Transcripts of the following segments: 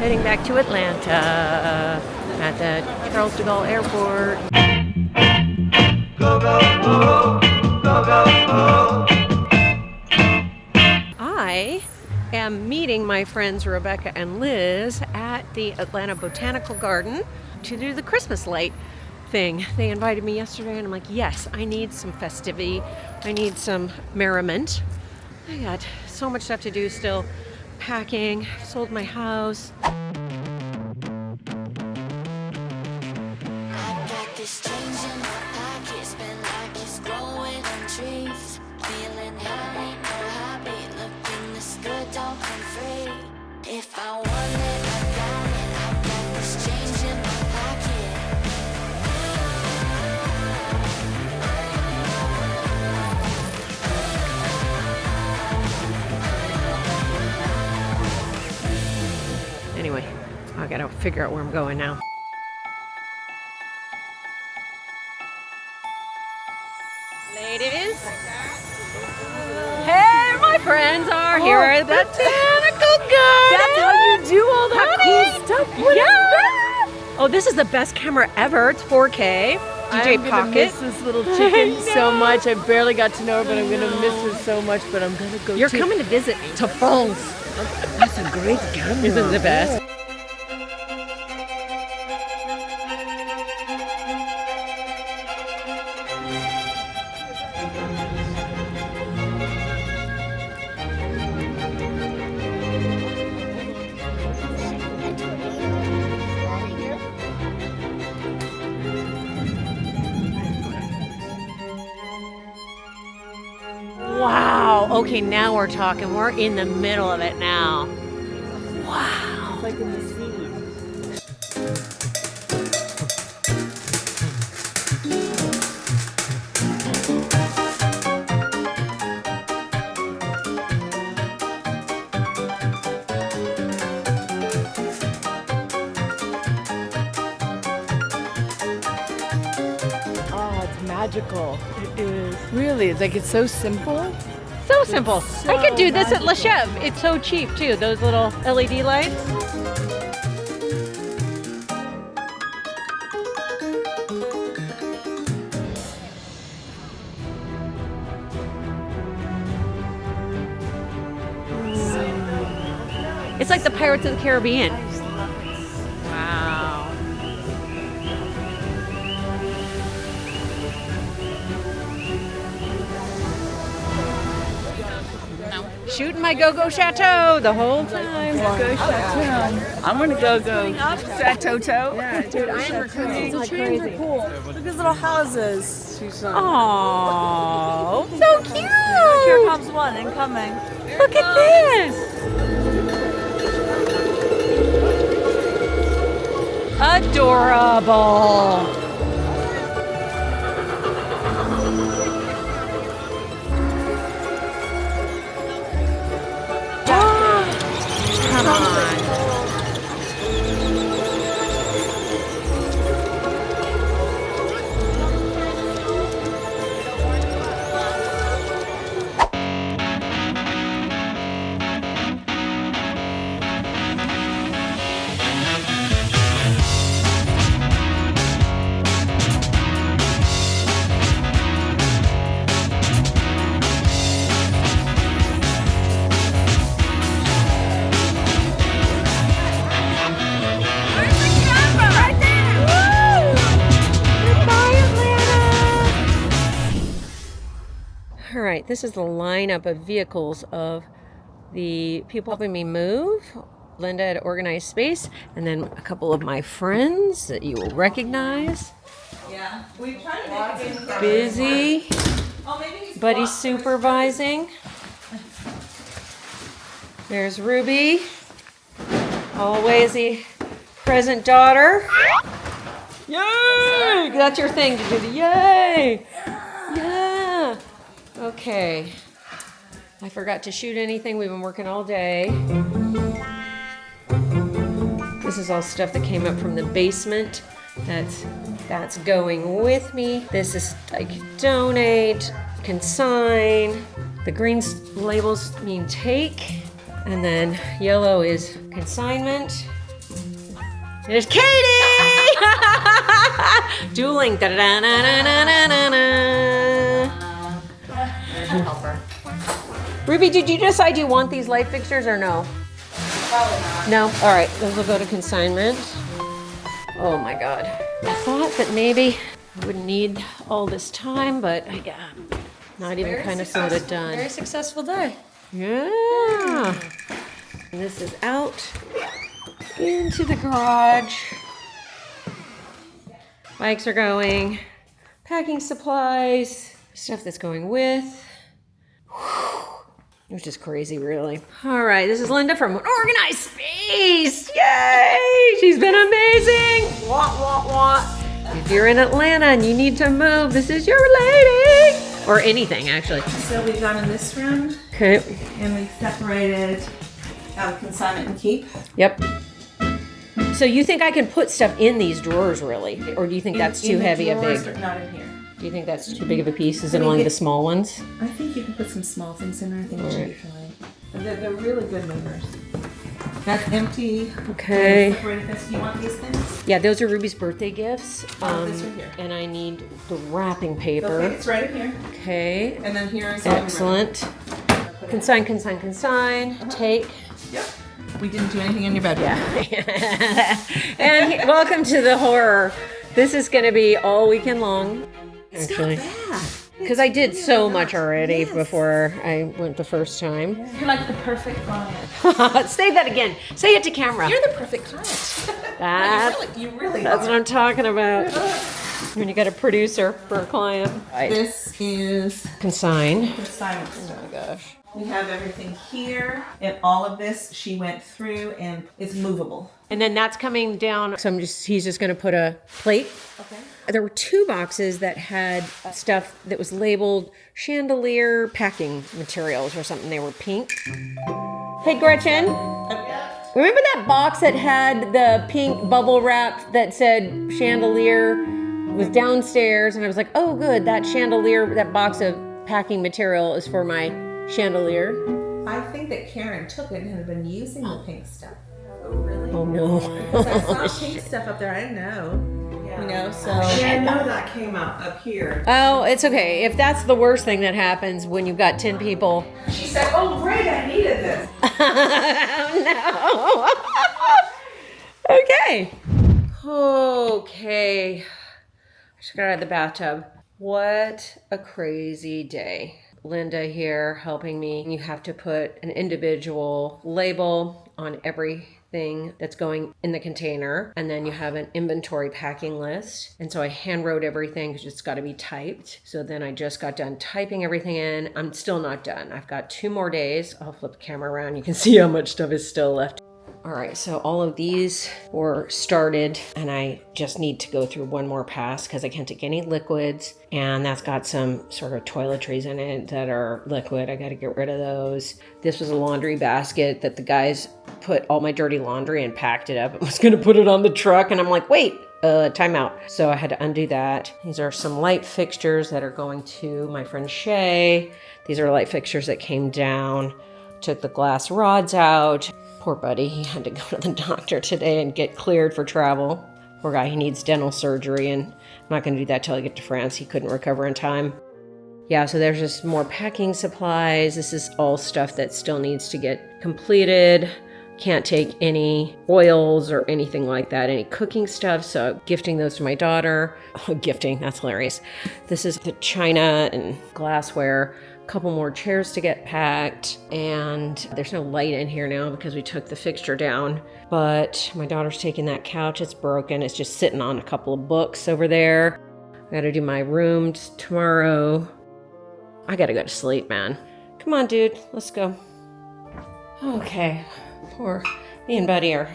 heading back to Atlanta at the Charles de Gaulle Airport. Go, go, go, go, go, go. I am meeting my friends Rebecca and Liz at the Atlanta Botanical Garden to do the Christmas light thing. They invited me yesterday and I'm like, yes, I need some festivity. I need some merriment. I got so much stuff to do still. Packing, sold my house. If I want it, I got it. I got this change in my pocket. Anyway, I gotta figure out where I'm going now. Ladies, hey, my friends are here at the Botanical Garden. That's how you do all that cool stuff. What is that? Oh, this is the best camera ever. It's 4K. DJ I'm gonna Pocket. miss this little chicken so much. I barely got to know her, but I'm gonna miss her so much. But I'm gonna go. You're coming to visit to France. That's a great camera. Isn't it the best? Wow. Okay, now we're talking. We're in the middle of it now. Wow. It's like in the sea. Oh, it's magical. It is. Really, like it's so simple. So simple. so I could do this at Le magical. Chevre. It's so cheap too. Those little LED lights. It's like the Pirates of the Caribbean. Wow. Shooting my go-go chateau the whole time. Go Chateau. I'm gonna go Chateau. Yeah, dude, I am recruiting like crazy. Cool. Look at these little houses. Oh, so cute! Here comes one incoming. Look at this. Adorable. Come on. All right, this is the lineup of vehicles of the people helping me move. Linda had organized space, and then a couple of my friends that you will recognize. Yeah. We try to make it Busy. Buddy's supervising. There's Ruby. Always the present daughter. Yay! That's your thing to do the yay! Yeah! Okay. I forgot to shoot anything. We've been working all day. This is all stuff that came up from the basement. That's going with me. This is like donate, consign. The green labels mean take. And then yellow is consignment. There's Katie! Dueling. Help her. Ruby, did you decide you want these light fixtures or no? Probably not. No? All right, those will go to consignment. Oh my God. I thought that maybe I wouldn't need all this time, but I got not even kind of sort of done. Very successful day. Yeah. And this is out into the garage. Bikes are going. Packing supplies. Stuff that's going with. Which is crazy, really. All right, this is Linda from Organized Space. Yay! She's been amazing. Wah, wah, wah. If you're in Atlanta and you need to move, this is your lady. Or anything, actually. So we've gone in this room Okay. and we've separated consignment and keep. Yep. So you think I can put stuff in these drawers, really? Or do you think that's too In the heavy a drawers, big? but not in here. Do you think that's too big of a piece? Is it I mean, only the small ones? I think you can put some small things in there. I think it should be fine. And they're really good movers. That's empty. Okay. Separated this. Do you want these things? Yeah, those are Ruby's birthday gifts. This right here. And I need the wrapping paper. Okay, it's right in here. Okay. And then here is all the Excellent. Consign, consign, consign. Take. Yep. We didn't do anything in your bedroom. Yeah. And welcome to the horror. This is going to be all weekend long. Actually. Because I did so much already before I went the first time. You're like the perfect client. Say that again. Say it to camera. You're the perfect client. You really That's are. what I'm talking about. When you got a producer for a client. This is Consign. consignment. Oh my gosh. We have everything here, and all of this she went through, and it's movable. And then that's coming down. So he's just going to put a plate. Okay. There were 2 boxes that had stuff that was labeled chandelier packing materials or something. They were pink. Hey, Gretchen. Remember that box that had the pink bubble wrap that said chandelier? It was downstairs, and I was like, oh, good. That chandelier, that box of packing material is for my chandelier. I think that Karen took it and had been using the pink stuff. Oh, really? Oh, no. Because I saw pink stuff up there. I didn't know. You know, so. I know that came out up here. Oh, it's okay. If that's the worst thing that happens when you've got 10 people. She said, "Oh, great, I needed this." Oh, no. Okay. Okay. I just got out of the bathtub. What a crazy day. Linda here helping me. You have to put an individual label on everything that's going in the container. And then you have an inventory packing list. And so I hand wrote everything because it's got to be typed. So then I just got done typing everything in. I'm still not done. I've got 2 more days. I'll flip the camera around. You can see how much stuff is still left. All right, so all of these were started and I just need to go through one more pass because I can't take any liquids, and that's got some sort of toiletries in it that are liquid. I got to get rid of those. This was a laundry basket that the guys put all my dirty laundry and packed it up. I was going to put it on the truck and I'm like, wait, time out. So I had to undo that. These are some light fixtures that are going to my friend Shay. These are light fixtures that came down. Took the glass rods out. Poor buddy, he had to go to the doctor today and get cleared for travel. Poor guy, he needs dental surgery, and I'm not going to do that till I get to France. He couldn't recover in time. Yeah, so there's just more packing supplies. This is all stuff that still needs to get completed. Can't take any oils or anything like that, any cooking stuff, so gifting those to my daughter. Oh, gifting, that's hilarious. This is the china and glassware. Couple more chairs to get packed, and there's no light in here now because we took the fixture down, but my daughter's taking that couch. It's broken. It's just sitting on a couple of books over there. I gotta do my room tomorrow. I gotta go to sleep, man. Come on, dude, let's go. Okay, poor me and Buddy are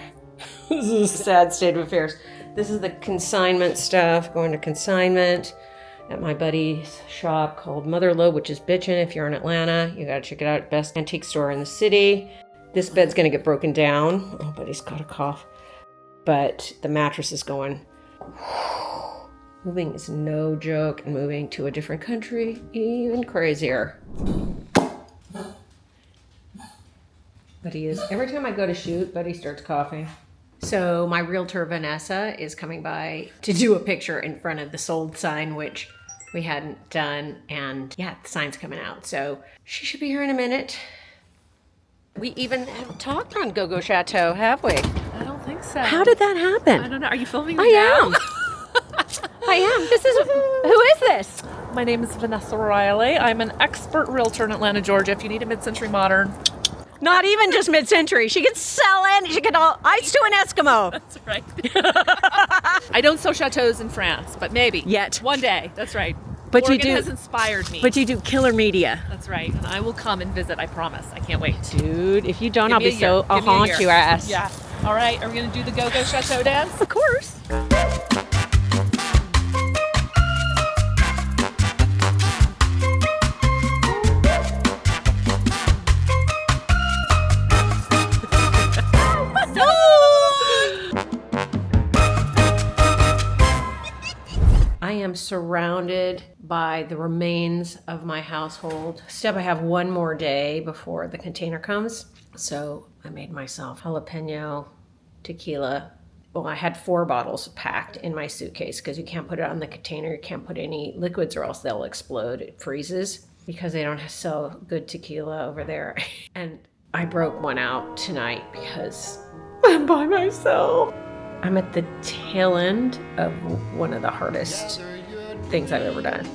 this is a sad state of affairs. This is the consignment stuff, going to consignment at my buddy's shop called Motherlode, which is bitchin'. If you're in Atlanta, you gotta check it out. Best antique store in the city. This bed's gonna get broken down. Oh, buddy's got a cough. But the mattress is going. Moving is no joke, and moving to a different country, even crazier. Buddy is. Every time I go to shoot, Buddy starts coughing. So my realtor Vanessa is coming by to do a picture in front of the sold sign, which we hadn't done. And yeah, the sign's coming out. So she should be here in a minute. We even have talked on Go Chateau, have we? I don't think so. How did that happen? I don't know. Are you filming I me now? am. I am. Who is this? My name is Vanessa Riley. I'm an expert realtor in Atlanta, Georgia. If you need a mid-century modern. Not even just mid-century. She can sell it. She can all ice to an Eskimo. That's right. I don't sell chateaus in France, but maybe. Yet. One day. That's right. But Oregon you do. has inspired me. But you do killer media. That's right. And I will come and visit. I promise. I can't wait. Dude, if you don't, Give I'll me be a year. I'll Give me a haunt year. your ass. Yeah. All right. Are we going to do the Go Chateau dance? Of course. I am surrounded by the remains of my household. Except I have one more day before the container comes. So I made myself jalapeno tequila. Well, I had 4 bottles packed in my suitcase because you can't put it on the container. You can't put any liquids or else they'll explode. It freezes because they don't sell good tequila over there. And I broke one out tonight because I'm by myself. I'm at the tail end of one of the hardest things I've ever done.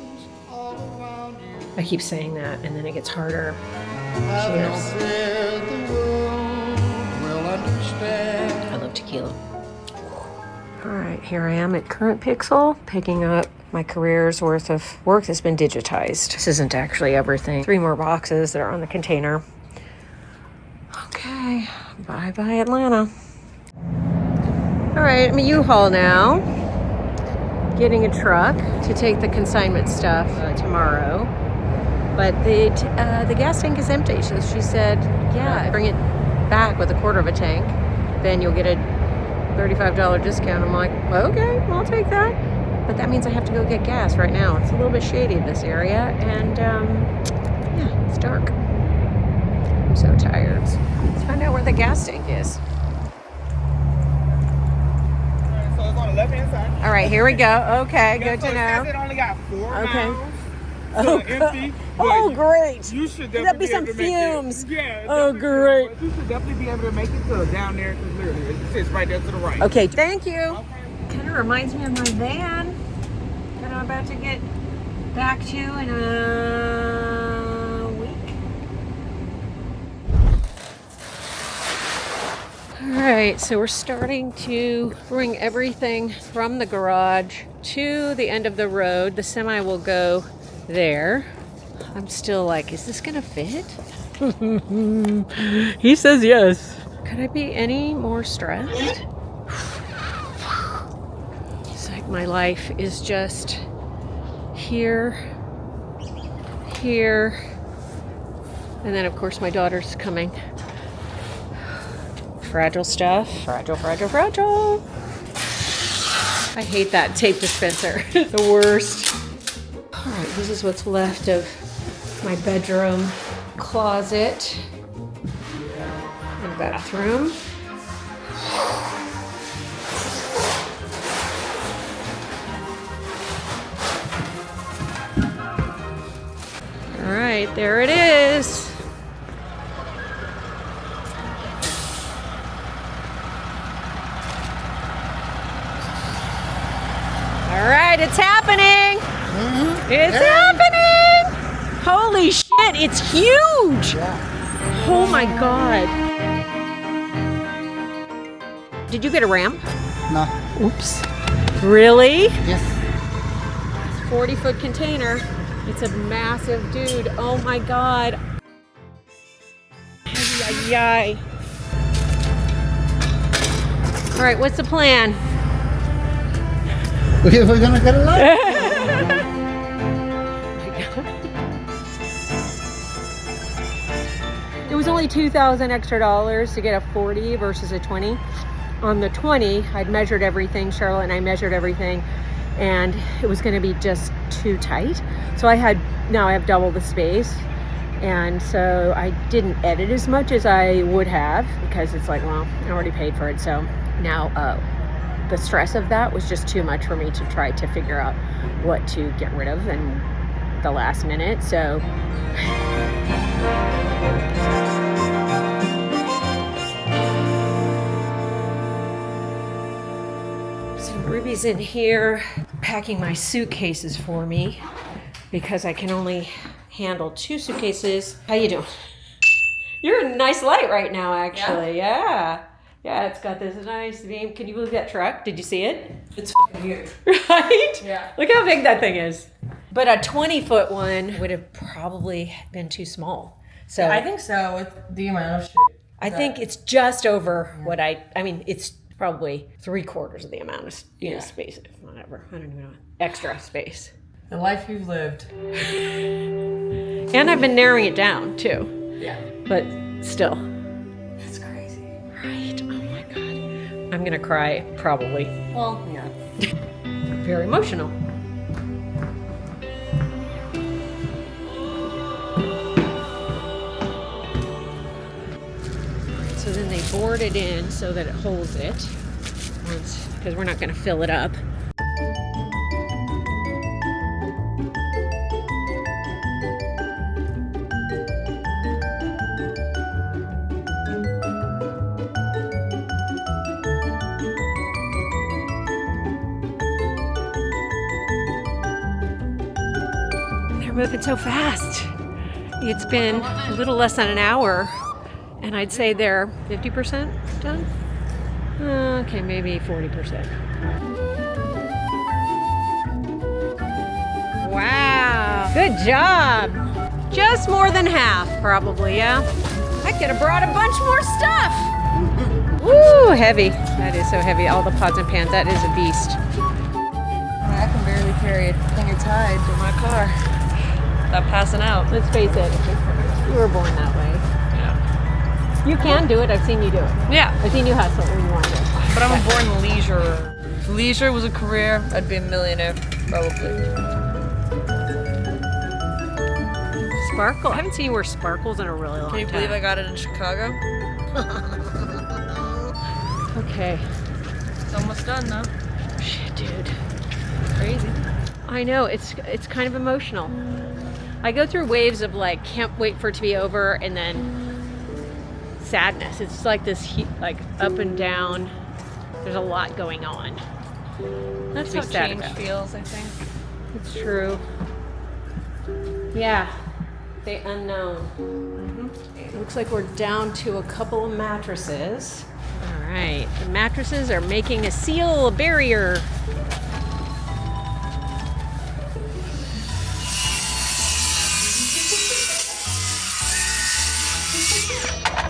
I keep saying that and then it gets harder. Cheers. I love tequila. All right, here I am at Current Pixel, picking up my career's worth of work that's been digitized. This isn't actually everything. 3 more boxes that are on the container. Okay, bye-bye Atlanta. All right, I'm at U-Haul now, getting a truck to take the consignment stuff tomorrow. But the gas tank is empty, so she said, yeah, bring it back with 1/4 of a tank, then you'll get a $35 discount. I'm like, okay, I'll take that. But that means I have to go get gas right now. It's a little bit shady in this area, and yeah, it's dark. I'm so tired. Let's find out where the gas tank is. So it's on the left-hand side. All right, here we go. Okay, good So to it says know. it only got 4 Okay. miles. So empty. Oh, but great. You should That'd definitely be some able to make it. fumes. Yeah. Oh, definitely great. But you should definitely be able to make it to down there because literally it sits right there to the right. Okay, thank you. Okay. Kind of reminds me of my van that I'm about to get back to in a week. All right, so we're starting to bring everything from the garage to the end of the road. The semi will go there. I'm still like, is this gonna fit? He says yes. Could I be any more stressed? It's like my life is just here, and then of course my daughter's coming. Fragile stuff. Fragile, fragile, fragile. I hate that tape dispenser. The worst. All right, this is what's left of my bedroom, closet, and bathroom. All right, there it is. All right, it's happening. It's happening. Holy shit, it's huge. Oh my God. Did you get a ramp? No. Oops. Really? Yes. 40-foot container. It's a massive dude. Oh my God. Ay, ay, ay. All right, what's the plan? We're gonna get a lot. It was only $2,000 extra to get a 40 versus a 20. On the 20, I'd measured everything. Charlotte and I measured everything, and it was going to be just too tight. So now I have double the space, and so I didn't edit as much as I would have because it's like, well, I already paid for it. So Now, the stress of that was just too much for me to try to figure out what to get rid of in the last minute. So Ruby's in here packing my suitcases for me because I can only handle 2 suitcases. How you doing? You're in a nice light right now, actually. Yeah. Yeah, it's got this nice beam. Can you believe that truck? Did you see it? It's huge. Right? Yeah. Look how big that thing is. But a 20-foot one would have probably been too small. So I think so with the amount of shit. I think it's just over what I mean, it's probably 3/4 of the amount of space, whatever. I don't even know. Extra space. The life you've lived. And I've been narrowing it down too. Yeah. But still. That's crazy. Right. Oh my God. I'm gonna cry probably. Well, yeah. Very emotional. So then they board it in so that it holds it, because we're not going to fill it up. They're moving so fast. It's been a little less than an hour. And I'd say they're 50% done. Okay, maybe 40%. Wow, good job. Just more than half, probably, yeah. I could have brought a bunch more stuff. Woo, heavy. That is so heavy. All the pots and pans, that is a beast. I can barely carry it. I think it's tied to my car. Without passing out. Let's face it, you were born that way. You can do it. I've seen you do it. Yeah. I've seen you hustle when you want to. But I'm born leisure. If leisure was a career, I'd be a millionaire, probably. Sparkle. I haven't seen you wear sparkles in a really long time. Can you believe I got it in Chicago? Okay. It's almost done though. Shit, dude. Crazy. I know. It's kind of emotional. I go through waves of like, can't wait for it to be over, and then sadness. It's like this, like up and down. There's a lot going on. That's how change feels, I think. It's true. Yeah. The unknown. It looks like we're down to a couple of mattresses. All right. The mattresses are making a seal, a barrier.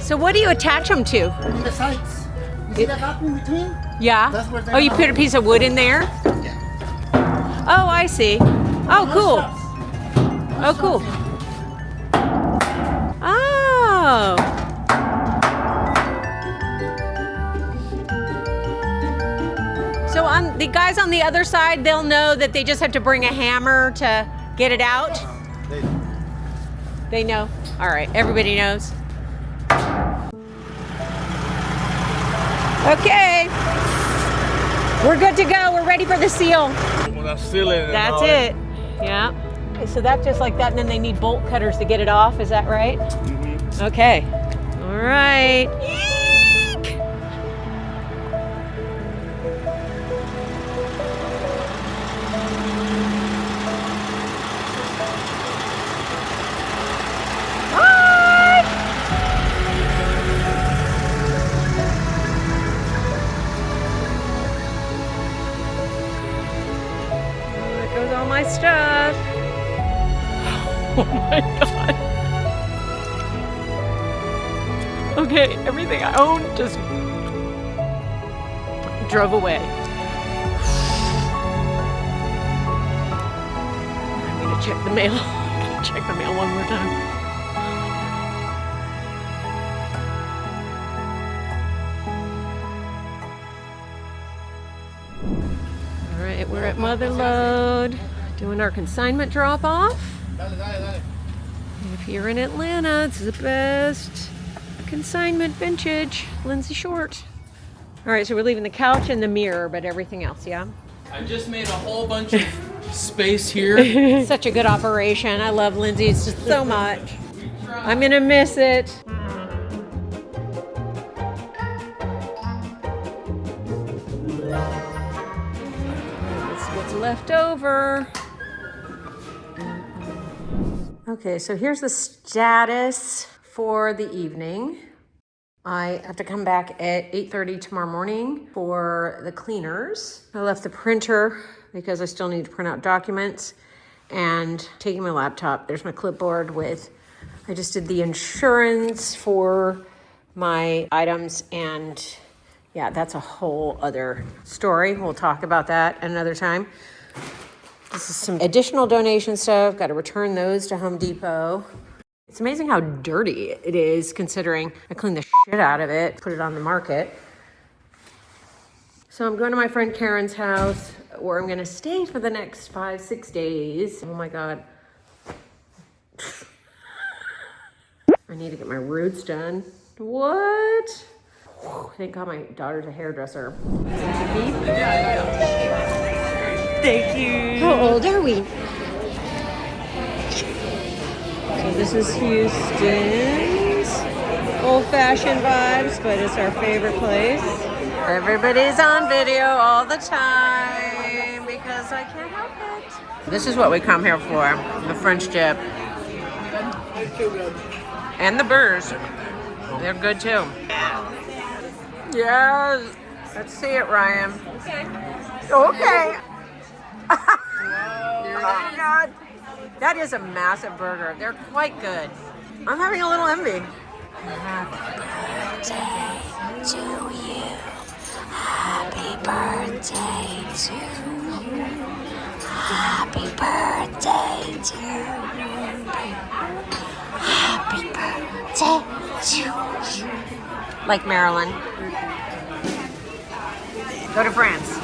So what do you attach them to? The sides. You see that gap in between? Yeah. That's where they're Oh, you at. put a piece of wood in there? Yeah. Oh, I see. Oh, cool. Oh, cool. Oh. So on the guys on the other side, they'll know that they just have to bring a hammer to get it out? They know? All right, everybody knows. Okay. We're good to go. We're ready for the seal. That's it. Yeah. Okay, so that's just like that, and then they need bolt cutters to get it off. Is that right? Mm-hmm. Okay. All right. Eek! What? There goes all my stuff. Oh my God. Okay, everything I own just drove away. I'm gonna check the mail. I'm gonna check the mail one more time. All right, we're at Motherlode, doing our consignment drop off. If you're in Atlanta, it's the best consignment vintage. Lindsay Short. All right, so we're leaving the couch and the mirror, but everything else, yeah? I just made a whole bunch of space here. Such a good operation. I love Lindsay's just so much. I'm gonna miss it. That's what's left over. Okay, so here's the status for the evening. I have to come back at 8:30 tomorrow morning for the cleaners. I left the printer because I still need to print out documents, and taking my laptop. There's my clipboard with, I just did the insurance for my items, and yeah, that's a whole other story. We'll talk about that another time. This is some additional donation stuff. Got to return those to Home Depot. It's amazing how dirty it is considering I cleaned the shit out of it, put it on the market. So I'm going to my friend Karen's house where I'm going to stay for the next 5-6 days. Oh my God. I need to get my roots done. What? Thank God my daughter's a hairdresser. Thank you. How old are we? So this is Houston's old-fashioned vibes, but it's our favorite place. Everybody's on video all the time because I can't help it. This is what we come here for, the French dip. And the burrs. They're good too. Yes. Let's see it, Ryan. Okay. Oh my God. That is a massive burger. They're quite good. I'm having a little envy. Happy birthday to you. Happy birthday to you. Happy birthday to you. Happy birthday to you. Like Marilyn. Go to France.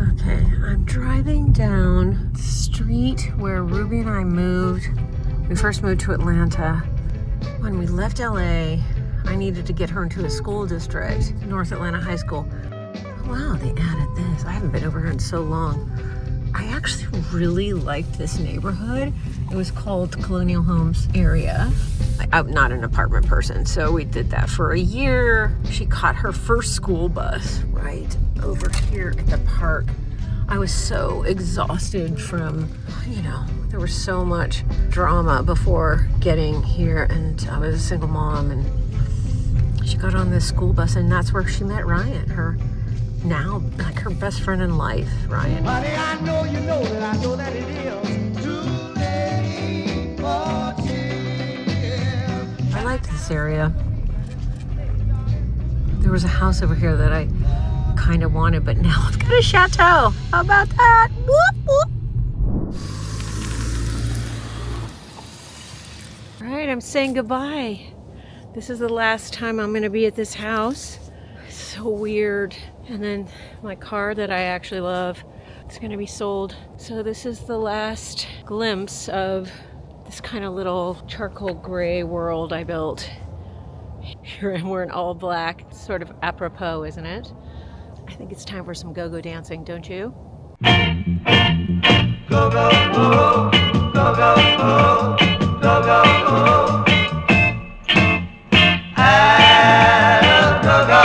Okay, I'm driving down the street where Ruby and I moved. We first moved to Atlanta. When we left LA, I needed to get her into a school district, North Atlanta High School. Wow, they added this. I haven't been over here in so long. I actually really liked this neighborhood. It was called Colonial Homes area. I'm not an apartment person, so we did that for a year. She caught her first school bus right over here at the park. I was so exhausted from, there was so much drama before getting here, and I was a single mom, and she got on this school bus, and that's where she met Ryan, her best friend in life, Ryan. Honey, I know you know that I know that it is too late for tears. I liked this area. There was a house over here that I kind of wanted, but now I've got a chateau. How about that? Whoop, whoop. All right, I'm saying goodbye. This is the last time I'm gonna be at this house. It's so weird. And then my car that I actually love, it's gonna be sold. So this is the last glimpse of this kind of little charcoal gray world I built. Here I'm wearing all black, sort of apropos, isn't it? I think it's time for some go-go dancing, don't you? Go, go, go, go, go, go, go, go, go. Go, go.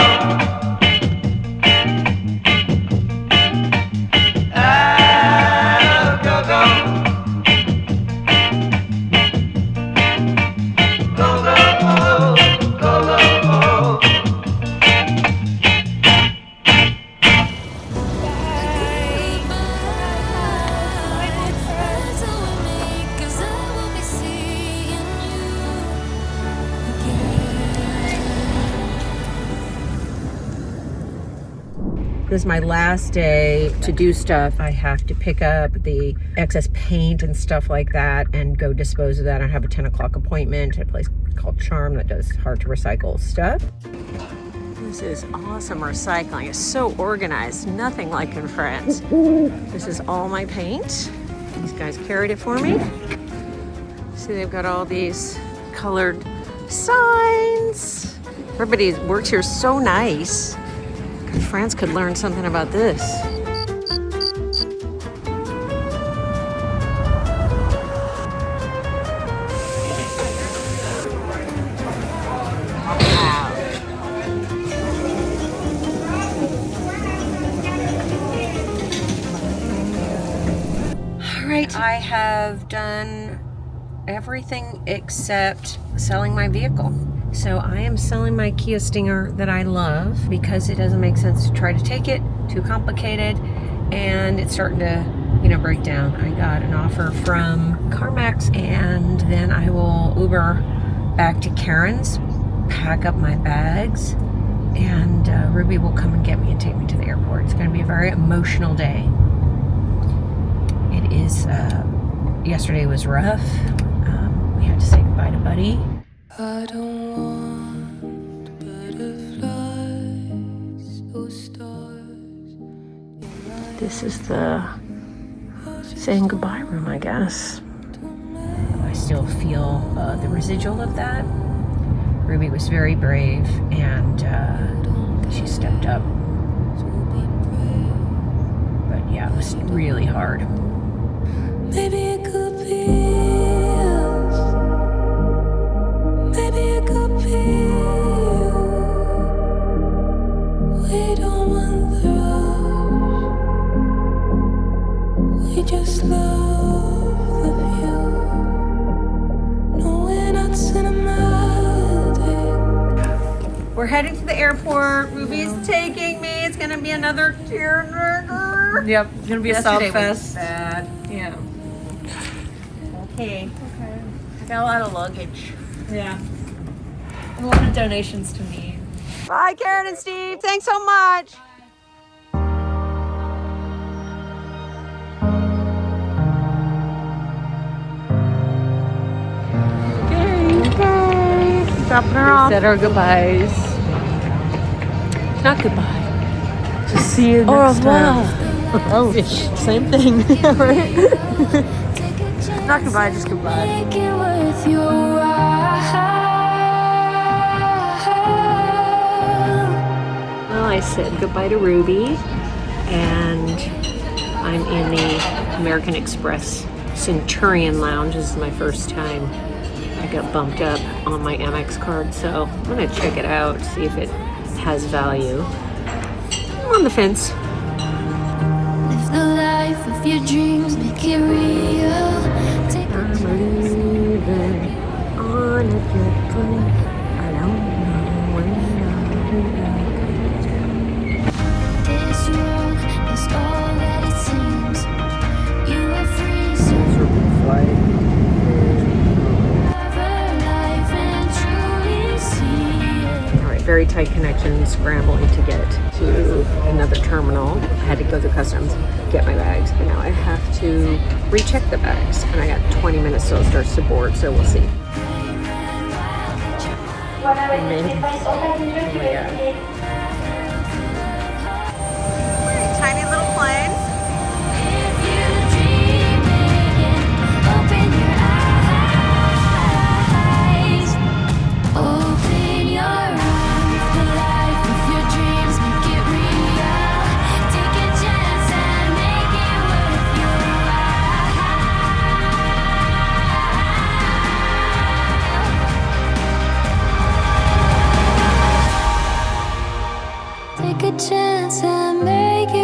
It was my last day to do stuff. I have to pick up the excess paint and stuff like that and go dispose of that. I have a 10 o'clock appointment at a place called Charm that does hard to recycle stuff. This is awesome recycling. It's so organized, nothing like in France. This is all my paint. These guys carried it for me. See, they've got all these colored signs. Everybody works here so nice. France could learn something about this. All right, I have done everything except selling my vehicle. So I am selling my Kia Stinger that I love because it doesn't make sense to try to take it, too complicated, and it's starting to, break down. I got an offer from CarMax, and then I will Uber back to Karen's, pack up my bags, and Ruby will come and get me and take me to the airport. It's going to be a very emotional day. It is, yesterday was rough. We had to say goodbye to Buddy. I don't want butterflies or stars. This is the saying goodbye room, I guess. I still feel the residual of that. Ruby was very brave, and she stepped up. But yeah, it was really hard. Maybe it could be us. Maybe it could be you. We don't want the rush. We just love the view. No, we're not cinematic. We're heading to the airport. Ruby's taking me. It's gonna be another tearjerker. Yep, it's gonna be a Yesterday sob was fest. bad. Yeah. Okay. Okay. I got a lot of luggage. Yeah. A lot of donations to me. Bye, Karen and Steve. Thanks so much. Okay. Dropping her off. Said our goodbyes. Not goodbye. Just see you next time. Oh, same thing, right? Not goodbye, just goodbye. Make it worth your while. Well, I said goodbye to Ruby, and I'm in the American Express Centurion Lounge. This is my first time. I got bumped up on my Amex card, so I'm gonna check it out, see if it has value. I'm on the fence. Live the life of your dreams, make it real. Take a I'm leaving on a jet plane. I don't know when this world is all that it seems. You are free, so live life and truly see it. All right, very tight connection, scrambling to get to another terminal. I had to go through customs, get my bags, and now I have to recheck the bags. And I got 20 minutes till it starts to board, so we'll see. Wild Oh my God. Tiny little plane. If you dream again, open your eyes. Open your eyes. The life of your dreams, make it real. Take a chance and make it worth your while. Take a chance and make it